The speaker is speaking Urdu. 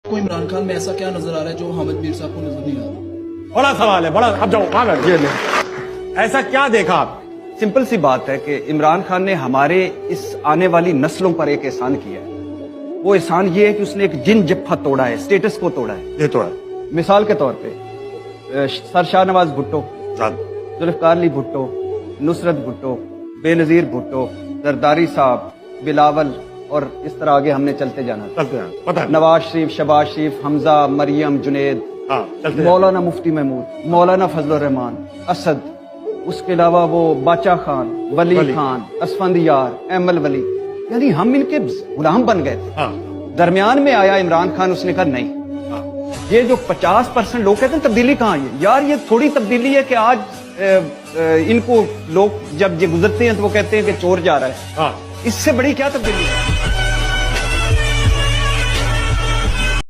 کو عمران خان میں ایسا کیا نظر آ رہا ہے جو حامد میر صاحب کو نظر نہیں آ رہا؟ بڑا سوال ہے، بڑا. اب جاؤ ایسا کیا دیکھا آپ؟ سمپل سی بات ہے کہ عمران خان نے ہمارے اس آنے والی نسلوں پر ایک احسان کیا ہے. وہ احسان یہ ہے کہ اس نے ایک جن جپھا توڑا ہے، سٹیٹس کو توڑا ہے. یہ توڑا مثال کے طور پہ سر شاہ نواز بھٹو، ذوالفقار علی بھٹو، نصرت بھٹو، بے نظیر بھٹو، زرداری صاحب، بلاول، اور اس طرح آگے ہم نے چلتے جانا. پتہ نواز شریف، شہباز شریف، حمزہ، مریم، جنید، مولانا مفتی محمود، مولانا فضل الرحمان، اسد، اس کے علاوہ وہ باچا خان، ولی خان، اسفندیار، احمد ولی. یعنی ہم ان کے غلام بن گئے تھے. درمیان میں آیا عمران خان، اس نے کہا نہیں، یہ جو 50% لوگ کہتے ہیں تبدیلی کہاں ہے یار، یہ تھوڑی تبدیلی ہے کہ آج ان کو لوگ جب یہ گزرتے ہیں تو وہ کہتے ہیں کہ چور جا رہا ہے. اس سے بڑی کیا تبدیلی ہے؟